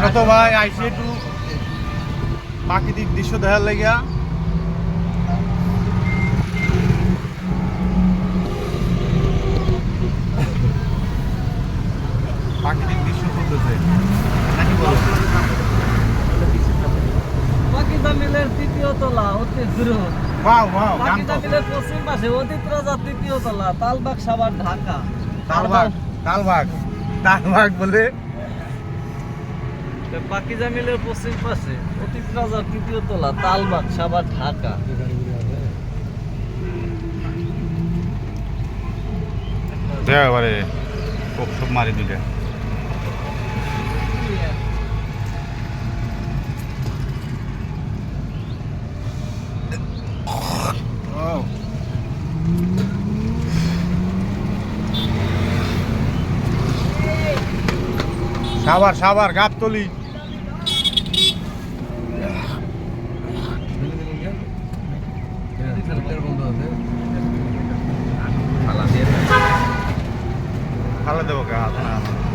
আমরা তো ভাই আইসি একটু প্রাকৃতিক দৃশ্য দেখার লাগিয়া। প্রাকৃতিক দৃশ্য চলতেছে নাকি বলো? পাকিজা মিলের তৃতীয় তলা অতি দূর। ওয়াও ওয়াও পাকিজা মিলের পশ্চিম পাশে অতীত রাজার তৃতীয় তলা, তালবাগ সাভার ঢাকা। তালবাগ তালবাগ বলে পাকিজা মিলের পশ্চিম পাশে অতীত রাজার তৃতীয় তলা, তালবাগ সাভার ঢাকা। এবারে খুব সব মারি দুইটা। সাভার গাবতলি। খালা দেবো কে